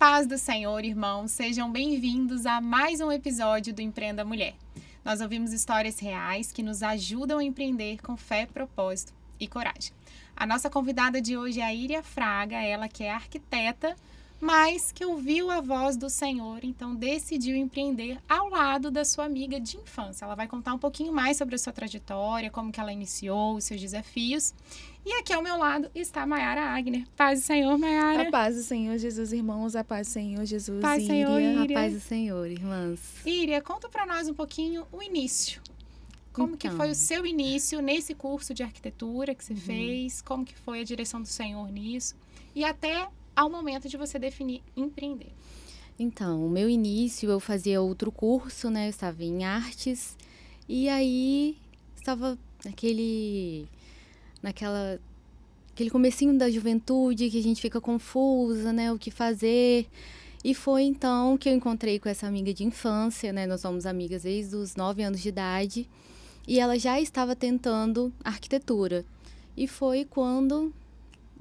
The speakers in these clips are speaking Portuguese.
paz do Senhor, irmãos, sejam bem-vindos a mais um episódio do Empreenda Mulher. Nós ouvimos histórias reais que nos ajudam a empreender com fé, propósito e coragem. A nossa convidada de hoje é a Iria Fraga, ela que é arquiteta, mas que ouviu a voz do Senhor, então decidiu empreender ao lado da sua amiga de infância. Ela vai contar um pouquinho mais sobre a sua trajetória, como que ela iniciou, os seus desafios. E aqui ao meu lado está a Mayara Agner. Paz do Senhor, Mayara. A paz do Senhor, Jesus, irmãos. A paz do Senhor, Jesus, Paz do Senhor, Iria. Iria. A paz do Senhor, irmãs. Iria, conta para nós um pouquinho o início. Como que foi o seu início nesse curso de arquitetura que você fez? Como que foi a direção do Senhor nisso? E até ao momento de você definir empreender. Então, o meu início, eu fazia outro curso, né? Eu estava em artes. E aí, estava aquele comecinho da juventude, que a gente fica confusa, né? O que fazer. E foi então que eu encontrei com essa amiga de infância, né? Nós somos amigas desde os 9 anos de idade. E ela já estava tentando arquitetura. E foi quando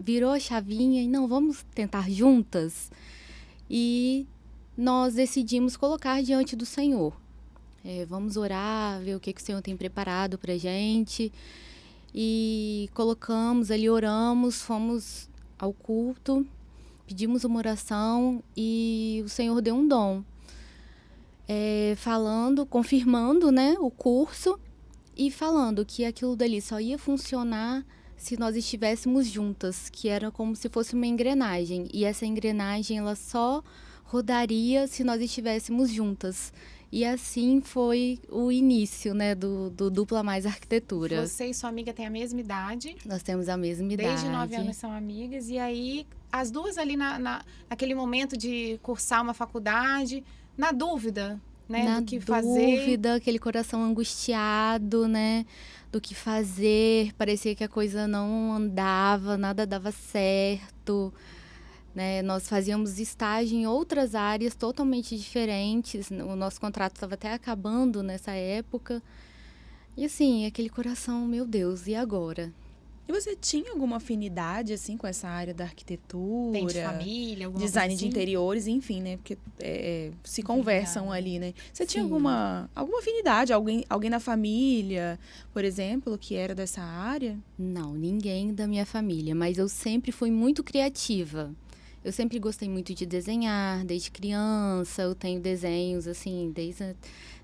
virou a chavinha e não, vamos tentar juntas. E nós decidimos colocar diante do Senhor. Vamos orar, ver o que o Senhor tem preparado pra gente. E colocamos ali, oramos, fomos ao culto, pedimos uma oração e o Senhor deu um dom. Falando, confirmando, né, o curso e falando que aquilo dali só ia funcionar se nós estivéssemos juntas, que era como se fosse uma engrenagem. E essa engrenagem, ela só rodaria se nós estivéssemos juntas. E assim foi o início, né, do Dupla Mais Arquitetura. Você e sua amiga têm a mesma idade? Nós temos a mesma idade. Desde 9 anos são amigas. E aí, as duas ali naquele momento de cursar uma faculdade, na dúvida, né, do que fazer. Na dúvida, aquele coração angustiado, né, do que fazer. Parecia que a coisa não andava, nada dava certo. Né? Nós fazíamos estágio em outras áreas totalmente diferentes. O nosso contrato estava até acabando nessa época. E assim, aquele coração, meu Deus, e agora? E você tinha alguma afinidade, assim, com essa área da arquitetura? Tem de família, alguma design coisa de assim? interiores, enfim, né? Porque se conversam ali, né? Você tinha Sim. alguma afinidade? Alguém na família, por exemplo, que era dessa área? Não, ninguém da minha família, mas eu sempre fui muito criativa. Eu sempre gostei muito de desenhar, desde criança. Eu tenho desenhos, assim, desde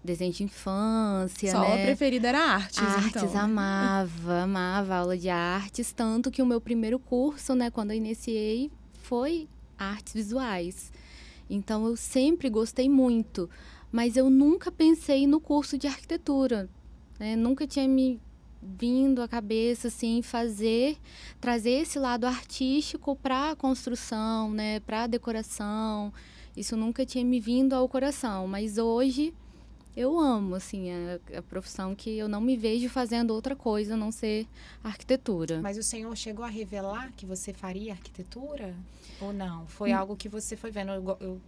desenho de infância, Só né? a preferida era artes, Artes, então. amava aula de artes. Tanto que o meu primeiro curso, né, quando eu iniciei, foi artes visuais. Então, eu sempre gostei muito. Mas eu nunca pensei no curso de arquitetura, né? Nunca tinha me vindo à cabeça, assim, trazer esse lado artístico para a construção, né, para a decoração. Isso nunca tinha me vindo ao coração, mas hoje eu amo, assim, a profissão que eu não me vejo fazendo outra coisa a não ser arquitetura. Mas o Senhor chegou a revelar que você faria arquitetura? Ou não? Foi algo que você foi vendo?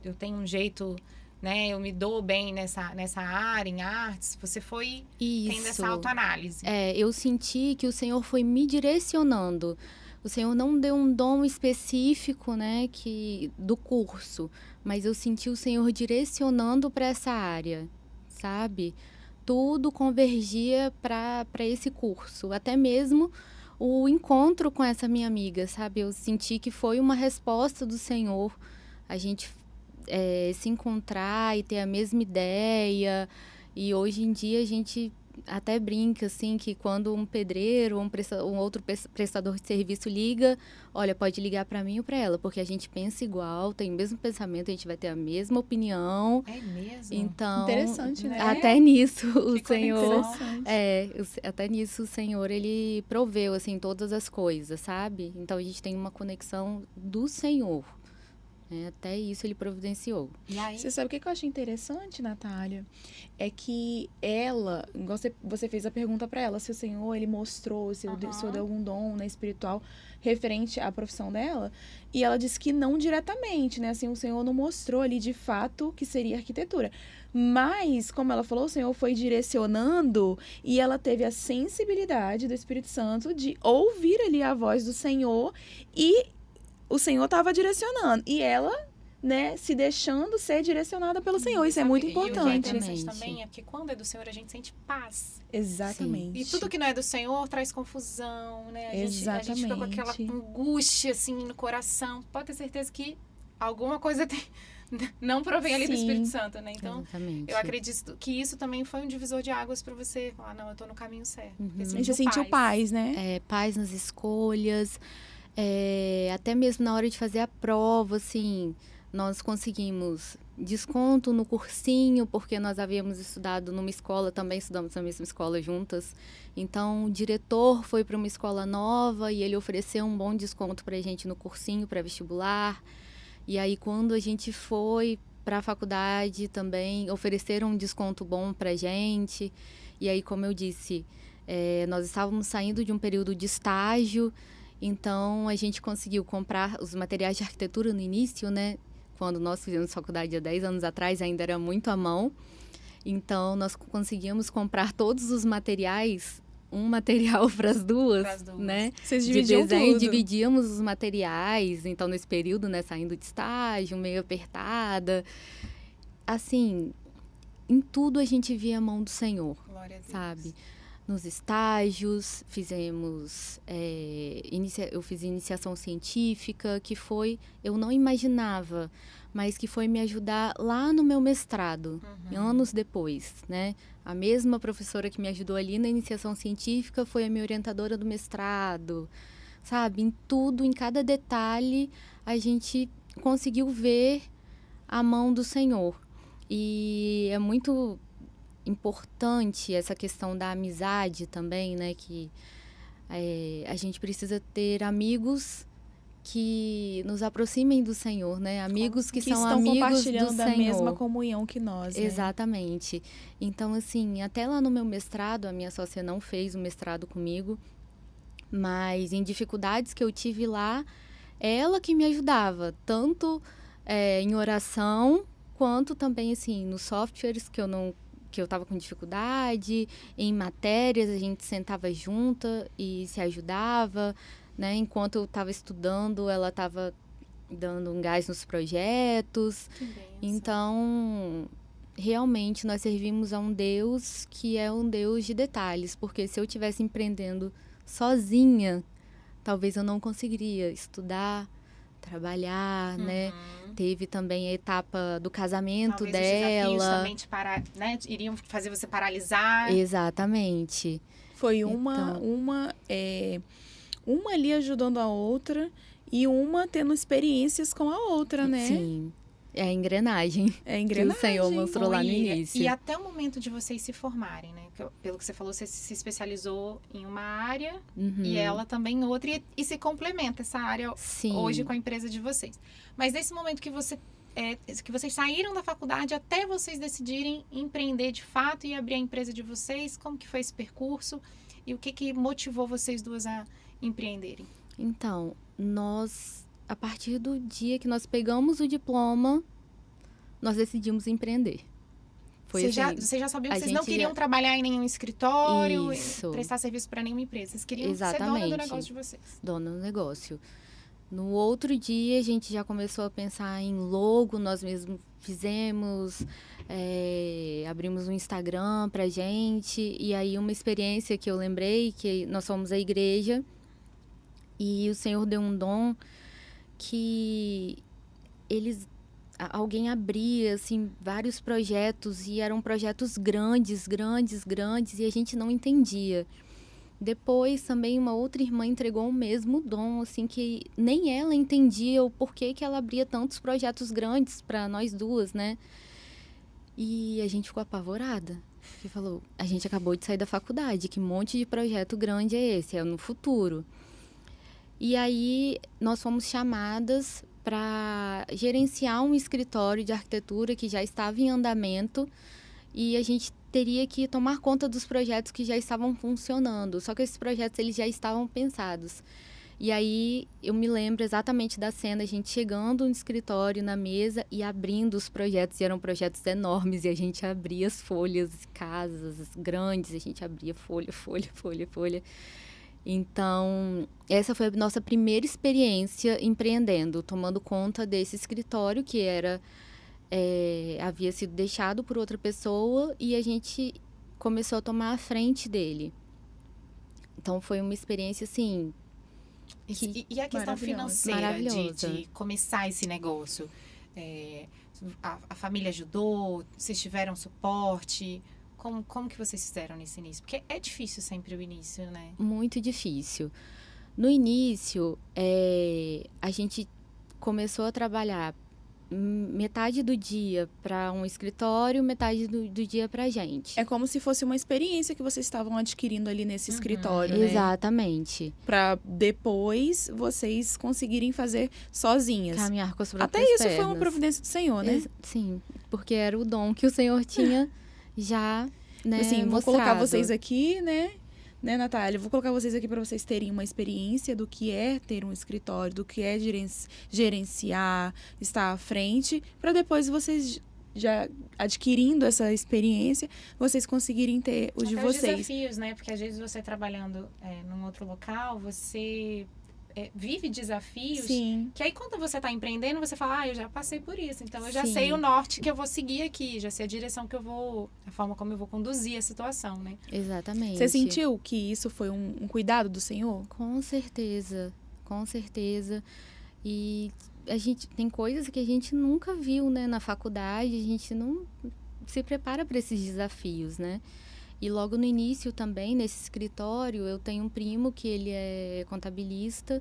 Eu tenho um jeito, né? Eu me dou bem nessa área, em artes. Você foi tendo essa autoanálise. Eu senti que o Senhor foi me direcionando. O Senhor não deu um dom específico, né, do curso, mas eu senti o Senhor direcionando para essa área, sabe? Tudo convergia para esse curso, até mesmo o encontro com essa minha amiga, sabe? Eu senti que foi uma resposta do Senhor, a gente se encontrar e ter a mesma ideia. E hoje em dia a gente até brinca, assim, que quando um pedreiro ou um outro prestador de serviço liga, olha, pode ligar para mim ou para ela, porque a gente pensa igual, tem o mesmo pensamento, a gente vai ter a mesma opinião. É mesmo? Então, Interessante, né? até nisso o Que Senhor, conexão. até nisso o Senhor, ele proveu, assim, todas as coisas, sabe? Então a gente tem uma conexão do Senhor. Até isso ele providenciou. E aí? Você sabe o que eu acho interessante, Natália? É que ela, você fez a pergunta para ela se o Senhor, ele mostrou, se o Senhor deu algum dom, né, espiritual referente à profissão dela. E ela disse que não diretamente, né? Assim, o Senhor não mostrou ali de fato que seria arquitetura. Mas, como ela falou, o Senhor foi direcionando e ela teve a sensibilidade do Espírito Santo de ouvir ali a voz do Senhor e o Senhor estava direcionando. E ela né, se deixando ser direcionada pelo Senhor. Isso é muito E o que é importante. interessante também é porque quando é do Senhor, a gente sente paz. Exatamente. E tudo que não é do Senhor traz confusão, né? A gente fica com aquela Exatamente. angústia, assim, no coração. Pode ter certeza que alguma coisa não provém ali do Sim. Espírito Santo, né? Então, Exatamente. eu acredito que isso também foi um divisor de águas para você falar, não, eu tô no caminho certo. Porque E você sentiu paz, né? Paz nas escolhas, até mesmo na hora de fazer a prova, assim, nós conseguimos desconto no cursinho, porque nós havíamos estudado numa escola, também estudamos na mesma escola juntas. Então, o diretor foi para uma escola nova e ele ofereceu um bom desconto para a gente no cursinho, para vestibular. E aí, quando a gente foi para a faculdade também, ofereceram um desconto bom para a gente. E aí, como eu disse, nós estávamos saindo de um período de estágio, então a gente conseguiu comprar os materiais de arquitetura no início, né? Quando nós fizemos faculdade há 10 anos atrás, ainda era muito à mão. Então, nós conseguíamos comprar todos os materiais, um material para as duas, né? Vocês De dividiam desenho, tudo. dividíamos os materiais. Então, nesse período, né, saindo de estágio, meio apertada. Assim, em tudo a gente via a mão do Senhor, Glória a Deus. sabe? Nos estágios, fizemos... eu fiz iniciação científica, que foi... Eu não imaginava, mas que foi me ajudar lá no meu mestrado, anos depois, né? A mesma professora que me ajudou ali na iniciação científica foi a minha orientadora do mestrado, sabe? Em tudo, em cada detalhe, a gente conseguiu ver a mão do Senhor. E é muito importante essa questão da amizade também, né? Que a gente precisa ter amigos que nos aproximem do Senhor, né? Amigos que são estão amigos do compartilhando a Senhor. mesma comunhão que nós, né? Exatamente. Então, assim, até lá no meu mestrado, a minha sócia não fez o mestrado comigo, mas em dificuldades que eu tive lá, ela que me ajudava, tanto em oração, quanto também, assim, nos softwares que eu estava com dificuldade, em matérias a gente sentava junta e se ajudava, né? Enquanto eu estava estudando, ela estava dando um gás nos projetos. Que bênção. Então, realmente, nós servimos a um Deus que é um Deus de detalhes, porque se eu estivesse empreendendo sozinha, talvez eu não conseguiria estudar, trabalhar, né? Teve também a etapa do casamento Talvez os desafios dela. também né? Iriam fazer você paralisar. Exatamente. Foi uma ali ajudando a outra e uma tendo experiências com a outra, né? Sim. É a engrenagem, É a que engrenagem. o Senhor mostrou lá no início. E até o momento de vocês se formarem, né? Pelo que você falou, você se especializou em uma área e ela também em outra. E se complementa essa área Sim. hoje com a empresa de vocês. Mas nesse momento que vocês saíram da faculdade até vocês decidirem empreender de fato e abrir a empresa de vocês, como que foi esse percurso? E o que motivou vocês duas a empreenderem? Então, a partir do dia que nós pegamos o diploma, nós decidimos empreender. Vocês já sabiam que vocês não queriam trabalhar em nenhum escritório, prestar serviço para nenhuma empresa. Vocês queriam ser dona do negócio de vocês. Dona do negócio. No outro dia, a gente já começou a pensar em logo, nós mesmos fizemos, abrimos um Instagram pra gente. E aí, uma experiência que eu lembrei, que nós fomos à igreja e o Senhor deu um dom que alguém abria, assim, vários projetos e eram projetos grandes, e a gente não entendia. Depois, também, uma outra irmã entregou o mesmo dom, assim, que nem ela entendia o porquê que ela abria tantos projetos grandes para nós duas, né? E a gente ficou apavorada. Porque falou, a gente acabou de sair da faculdade, que monte de projeto grande é esse? É no futuro. E aí, nós fomos chamadas para gerenciar um escritório de arquitetura que já estava em andamento e a gente teria que tomar conta dos projetos que já estavam funcionando. Só que esses projetos eles já estavam pensados. E aí eu me lembro exatamente da cena, a gente chegando no escritório, na mesa e abrindo os projetos. E eram projetos enormes e a gente abria as folhas, casas grandes, a gente abria folha. Então, essa foi a nossa primeira experiência empreendendo, tomando conta desse escritório que havia sido deixado por outra pessoa e a gente começou a tomar a frente dele. Então, foi uma experiência, assim... E a questão financeira de começar esse negócio? A família ajudou? Vocês tiveram suporte? Como que vocês fizeram nesse início? Porque é difícil sempre o início, né? Muito difícil. No início, a gente começou a trabalhar metade do dia para um escritório, metade do dia para a gente. É como se fosse uma experiência que vocês estavam adquirindo ali nesse escritório, né? Exatamente. Para depois vocês conseguirem fazer sozinhas. Caminhar com as próprias Até isso pernas. foi uma providência do Senhor, né? Sim, porque era o dom que o Senhor tinha já, né, assim, vou mostrado. colocar vocês aqui, né, Natália? Vou colocar vocês aqui para vocês terem uma experiência do que é ter um escritório, do que é gerenciar, estar à frente, para depois vocês, já adquirindo essa experiência, vocês conseguirem ter o de vocês. Os desafios, né? Porque às vezes você trabalhando num outro local, você vive desafios. Sim. Que aí quando você está empreendendo, você fala, eu já passei por isso. Então eu já Sim. sei o norte que eu vou seguir aqui, já sei a direção que eu vou, a forma como eu vou conduzir a situação, né? Exatamente. Você sentiu que isso foi um cuidado do Senhor? Com certeza. E a gente tem coisas que a gente nunca viu, né, na faculdade, a gente não se prepara para esses desafios, né? E logo no início também, nesse escritório, eu tenho um primo que ele é contabilista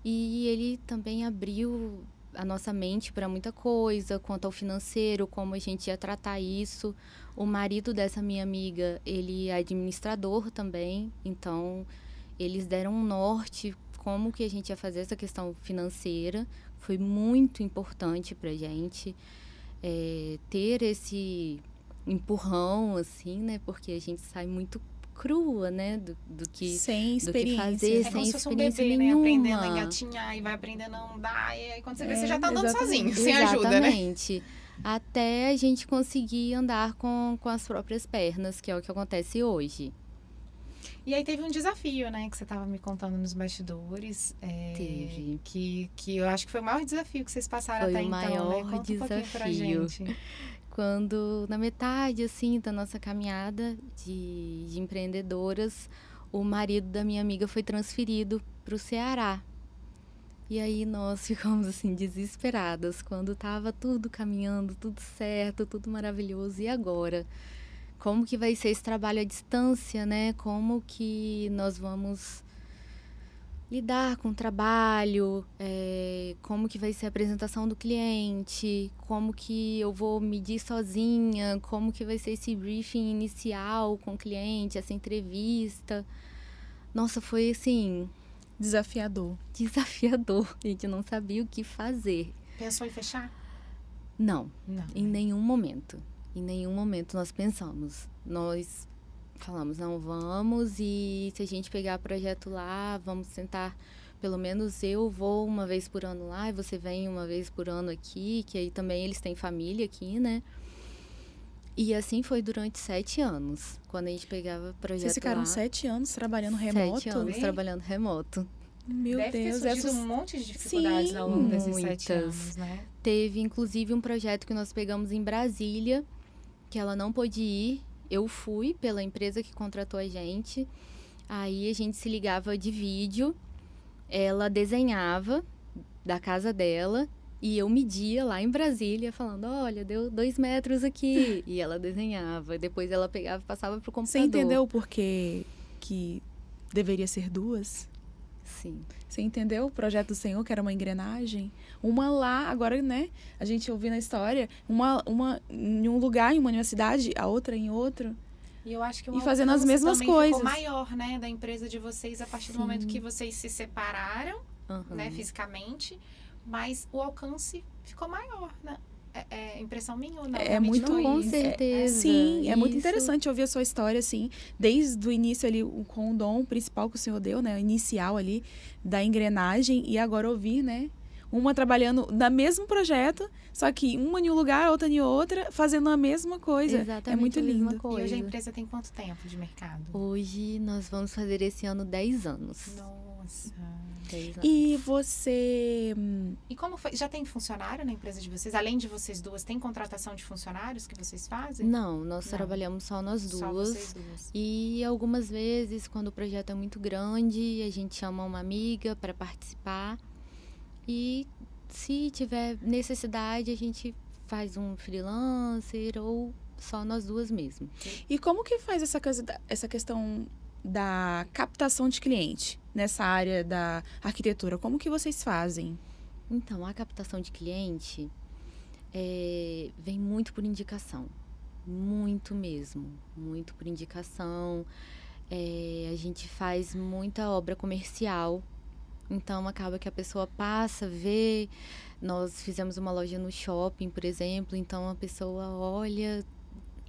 e ele também abriu a nossa mente para muita coisa, quanto ao financeiro, como a gente ia tratar isso. O marido dessa minha amiga, ele é administrador também, então eles deram um norte, como que a gente ia fazer essa questão financeira. Foi muito importante para a gente ter esse empurrão, assim, né? Porque a gente sai muito crua, né? Do que sem experiência. Do que fazer, sem como se fosse um experiência bebê, nenhuma. né? Aprendendo a engatinhar e vai aprendendo a andar. E aí quando você vê, você já tá andando sozinho, sem Exatamente. ajuda, né? Até a gente conseguir andar com as próprias pernas, que é o que acontece hoje. E aí teve um desafio, né? Que você estava me contando nos bastidores. Teve. Que eu acho que foi o maior desafio que vocês passaram Foi até o então, maior né? Conta um pouquinho pra gente. Quando, na metade, assim, da nossa caminhada de empreendedoras, o marido da minha amiga foi transferido para o Ceará. E aí nós ficamos, assim, desesperadas, quando estava tudo caminhando, tudo certo, tudo maravilhoso. E agora? Como que vai ser esse trabalho à distância, né? Como que nós vamos lidar com o trabalho, como que vai ser a apresentação do cliente, como que eu vou medir sozinha, como que vai ser esse briefing inicial com o cliente, essa entrevista. Nossa, foi assim... Desafiador. A gente não sabia o que fazer. Pensou em fechar? Não, em nenhum momento. Em nenhum momento nós pensamos. Nós falamos, não, vamos, e se a gente pegar projeto lá, vamos sentar, pelo menos eu vou uma vez por ano lá, e você vem uma vez por ano aqui, que aí também eles têm família aqui, né? E assim foi durante 7 anos, quando a gente pegava projeto lá. Vocês ficaram 7 anos trabalhando remoto? 7 anos trabalhando remoto. Meu Deve Deus, ter surgido um monte de dificuldades ao longo desses 7 anos, né? Teve, inclusive, um projeto que nós pegamos em Brasília, que ela não pôde ir. Eu fui pela empresa que contratou a gente. Aí a gente se ligava de vídeo. Ela desenhava da casa dela. E eu media lá em Brasília, falando, olha, deu 2 metros aqui. E ela desenhava. Depois ela pegava e passava pro computador. Você entendeu por que deveria ser 2? Sim. Você entendeu o projeto do Senhor, que era uma engrenagem? Uma lá, agora, né? A gente ouviu na história, uma em um lugar, em uma universidade, a outra em outro. E eu acho que e fazendo as mesmas coisas. Ficou maior, né, da empresa de vocês a partir do momento que vocês se separaram, né, fisicamente, mas o alcance ficou maior, né? É impressão minha ou não? É muito, com certeza. Sim, é muito Isso. interessante ouvir a sua história, assim, desde o início ali, com o dom principal que o Senhor deu, né, o inicial ali da engrenagem, e agora ouvir, né, uma trabalhando no mesmo projeto, só que uma em um lugar, outra em outra, fazendo a mesma coisa. Exatamente é muito a mesma lindo. coisa. E hoje a empresa tem quanto tempo de mercado? Hoje nós vamos fazer esse ano 10 anos. Nossa. 10 anos. E você... E como foi? Já tem funcionário na empresa de vocês? Além de vocês duas, tem contratação de funcionários que vocês fazem? Não, nós Não. trabalhamos só nós Só duas. vocês duas. E algumas vezes, quando o projeto é muito grande, a gente chama uma amiga para participar. E se tiver necessidade, a gente faz um freelancer ou só nós duas mesmo. E como que faz essa questão da captação de cliente nessa área da arquitetura? Como que vocês fazem? Então, a captação de cliente vem muito por indicação. Muito mesmo. Muito por indicação. A gente faz muita obra comercial. Então, acaba que a pessoa passa, vê. Nós fizemos uma loja no shopping, por exemplo. Então, a pessoa olha...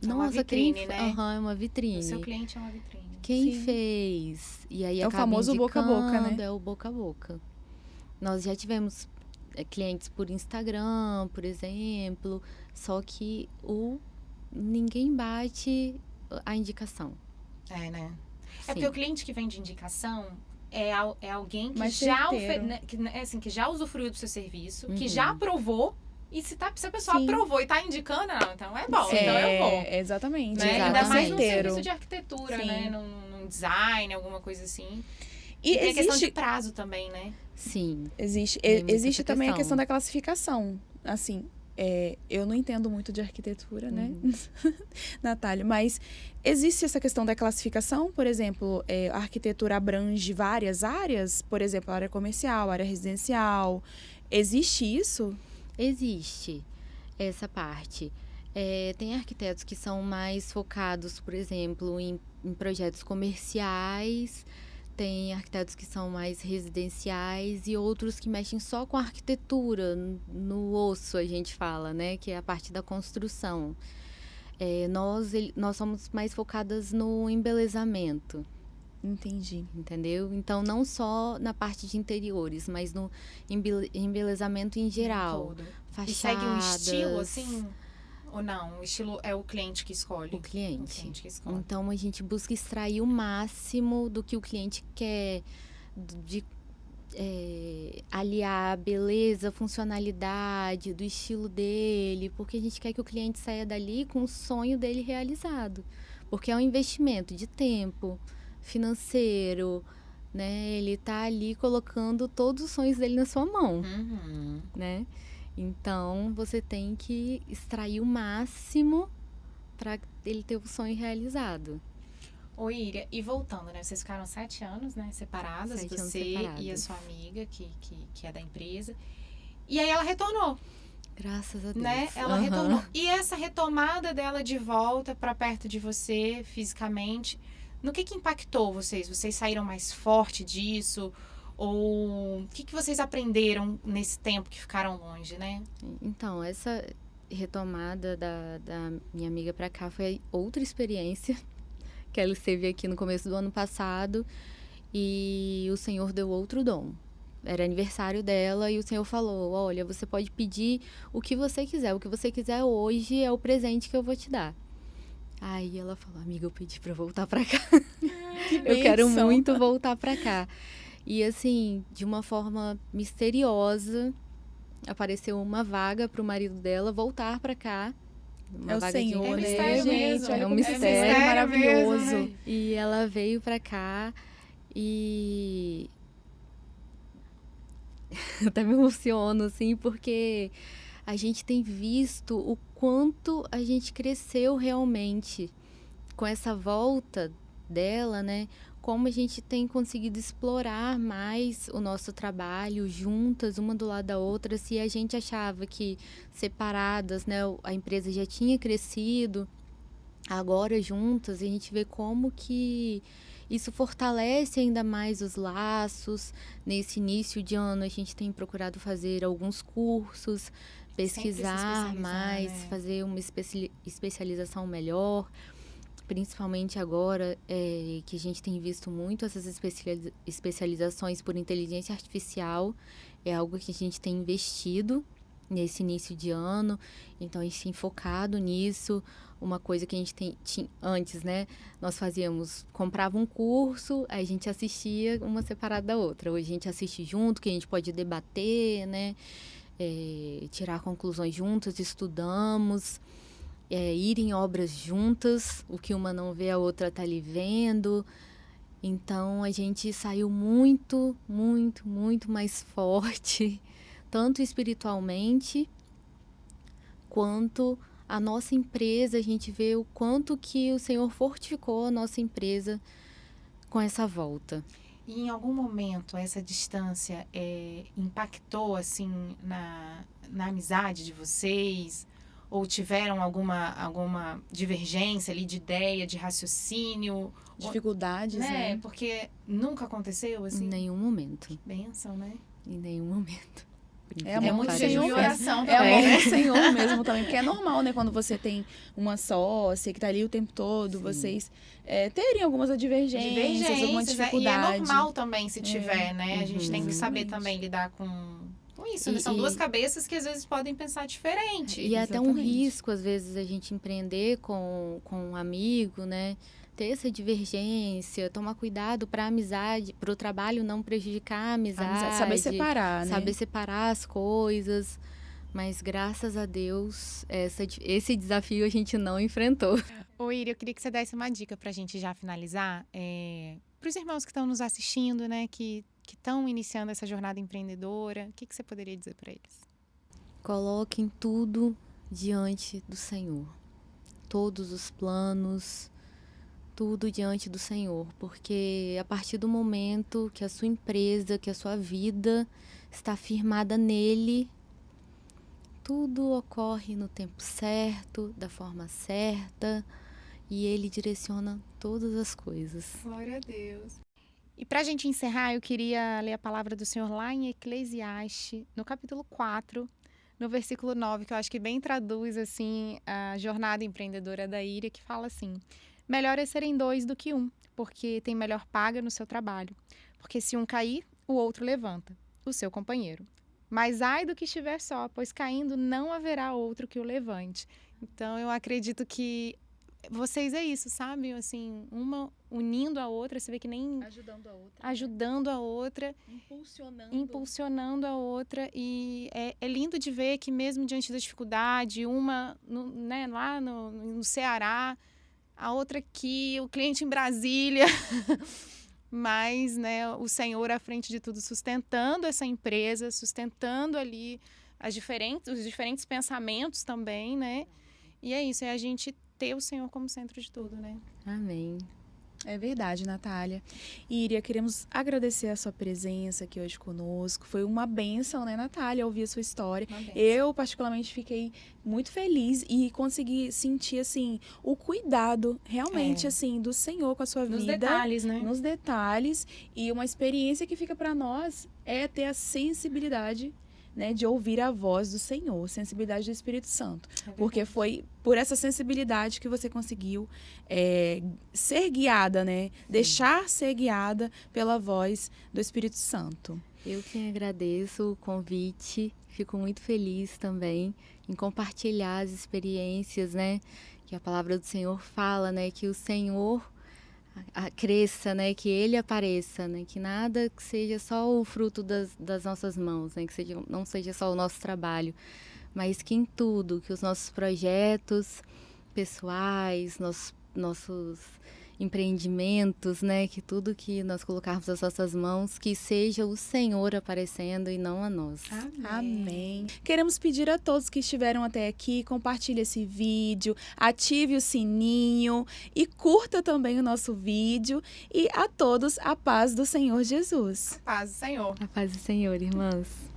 É uma Nossa, vitrine, né? Aham, é uma vitrine. O seu cliente é uma vitrine. Quem Sim. fez? E aí É o acaba famoso boca a boca, né? indicando, É o boca a boca. Nós já tivemos clientes por Instagram, por exemplo, só que ninguém bate a indicação. É, né? É Sim. porque o cliente que vem de indicação é alguém que Mais já, certeiro. que já usufruiu do seu serviço, que Uhum. já aprovou. E se a pessoa Sim. aprovou e tá indicando, não, então é bom, então eu vou. Exatamente. Né? Exatamente. Ainda mais num Certeiro. serviço de arquitetura, Sim. né? Num design, alguma coisa assim. E tem a questão de existe, prazo também, né? Sim. existe, Tem muita existe essa também a questão. questão da classificação. Assim, eu não entendo muito de arquitetura, né, Natália? Mas existe essa questão da classificação? Por exemplo, a arquitetura abrange várias áreas? Por exemplo, área comercial, área residencial. Existe isso? Existe essa parte. Tem arquitetos que são mais focados, por exemplo, em projetos comerciais, tem arquitetos que são mais residenciais e outros que mexem só com a arquitetura, no osso, a gente fala, né? Que é a parte da construção. Nós somos mais focadas no embelezamento. Entendi. Entendeu? Então, não só na parte de interiores, mas no embelezamento em geral. Todo. Fachadas. E segue um estilo, assim? Ou não? O estilo é o cliente que escolhe? O cliente. O cliente que escolhe. Então, a gente busca extrair o máximo do que o cliente quer, de aliar a beleza, funcionalidade, do estilo dele, porque a gente quer que o cliente saia dali com o sonho dele realizado. Porque é um investimento de tempo, financeiro, né? Ele tá ali colocando todos os sonhos dele na sua mão, Uhum. né? Então, você tem que extrair o máximo para ele ter o sonho realizado. Ô, Íria, e voltando, né? Vocês ficaram 7 anos, né? Separadas, 7 anos você e a separadas. sua amiga, que é da empresa. E aí ela retornou, Graças a Deus. né? Ela Aham. retornou. E essa retomada dela de volta pra perto de você, fisicamente, no que impactou vocês? Vocês saíram mais forte disso? Ou o que vocês aprenderam nesse tempo que ficaram longe, né? Então, essa retomada da minha amiga pra cá foi outra experiência que ela esteve aqui no começo do ano passado e o Senhor deu outro dom. Era aniversário dela e o Senhor falou: olha, você pode pedir o que você quiser. O que você quiser hoje é o presente que eu vou te dar. Aí ela falou: amiga, eu pedi pra voltar pra cá. Eu quero bênção. muito voltar pra cá. E assim, de uma forma misteriosa, apareceu uma vaga pro marido dela voltar pra cá. Uma É o vaga de Senhor, emprego. né, mistério gente? mesmo. Olha É um como mistério maravilhoso. mesmo, né? E ela veio pra cá e eu até me emociono, assim, porque a gente tem visto o quanto a gente cresceu realmente com essa volta dela, né? Como a gente tem conseguido explorar mais o nosso trabalho juntas, uma do lado da outra. Se a gente achava que separadas, né, a empresa já tinha crescido, agora juntas, a gente vê como que isso fortalece ainda mais os laços. Nesse início de ano, a gente tem procurado fazer alguns cursos, Sempre se pesquisar especializar, mais, né? fazer uma especialização melhor, principalmente agora, que a gente tem visto muito essas especializações por inteligência artificial, é algo que a gente tem investido nesse início de ano, então a gente tem focado nisso. Uma coisa que a gente tinha antes, né? Nós comprava um curso, aí a gente assistia uma separada da outra. Hoje a gente assiste junto, que a gente pode debater, né? Tirar conclusões juntas, estudamos, ir em obras juntas, o que uma não vê, a outra tá ali vendo. Então a gente saiu muito, muito, muito mais forte, tanto espiritualmente quanto a nossa empresa. A gente vê o quanto que o Senhor fortificou a nossa empresa com essa volta. E em algum momento essa distância impactou assim na amizade de vocês? Ou tiveram alguma divergência ali de ideia, de raciocínio? Dificuldades, né? né? Porque nunca aconteceu assim? Em nenhum momento. Que bênção, né? Em nenhum momento. É muito Senhor Senhor de mesmo. oração É também, muito Senhor mesmo também, porque é normal, né? Quando você tem uma sócia que tá ali o tempo todo, Sim. vocês terem algumas divergências, alguma dificuldade. E é normal também se tiver, né? A gente tem que saber Exatamente. também lidar com isso. São duas cabeças que às vezes podem pensar diferente. E é até um Exatamente. risco, às vezes, a gente empreender com um amigo, né? Ter essa divergência, tomar cuidado para a amizade, para o trabalho não prejudicar a amizade. Saber separar, né? Saber separar as coisas. Mas, graças a Deus, esse desafio a gente não enfrentou. Ô, Iri, eu queria que você desse uma dica pra gente já finalizar. Para os irmãos que estão nos assistindo, né? Que estão iniciando essa jornada empreendedora. O que você poderia dizer para eles? Coloquem tudo diante do Senhor. Todos os planos, tudo diante do Senhor. Porque a partir do momento que a sua empresa, que a sua vida está firmada nele, tudo ocorre no tempo certo, da forma certa, e Ele direciona todas as coisas. Glória a Deus. E para a gente encerrar, eu queria ler a palavra do Senhor lá em Eclesiastes, no capítulo 4, no versículo 9, que eu acho que bem traduz assim a jornada empreendedora da Iri, que fala assim: melhor é serem dois do que um, porque tem melhor paga no seu trabalho. Porque se um cair, o outro levanta, o seu companheiro. Mas ai do que estiver só, pois caindo não haverá outro que o levante. Então eu acredito que vocês é isso, sabe? Assim, uma unindo a outra, você vê que nem ajudando a outra, impulsionando a outra. E é lindo de ver que mesmo diante da dificuldade, uma né, lá no Ceará, a outra aqui, o cliente em Brasília, mas né, o Senhor à frente de tudo, sustentando essa empresa, sustentando ali os diferentes pensamentos também, né? E é isso, é a gente ter o Senhor como centro de tudo, né? Amém. É verdade, Natália. Iria, queremos agradecer a sua presença aqui hoje conosco. Foi uma bênção, né, Natália, ouvir a sua história. Eu, particularmente, fiquei muito feliz e consegui sentir, assim, o cuidado, realmente, assim, do Senhor com a sua vida. Nos detalhes, né? Nos detalhes. E uma experiência que fica para nós é ter a sensibilidade, né, de ouvir a voz do Senhor, sensibilidade do Espírito Santo. Porque foi por essa sensibilidade que você conseguiu ser guiada, né? Deixar ser guiada pela voz do Espírito Santo. Eu que agradeço o convite, fico muito feliz também em compartilhar as experiências, né? Que a palavra do Senhor fala, né? Que o Senhor cresça, né? Que Ele apareça, né? Que nada que seja só o fruto das nossas mãos, né? Que não seja só o nosso trabalho, mas que em tudo, que os nossos projetos pessoais, nossos empreendimentos, né? Que tudo que nós colocarmos nas nossas mãos, que seja o Senhor aparecendo e não a nós. Amém. Queremos pedir a todos que estiveram até aqui, compartilhe esse vídeo, ative o sininho e curta também o nosso vídeo. E a todos, a paz do Senhor Jesus. A paz do Senhor. A paz do Senhor, irmãs.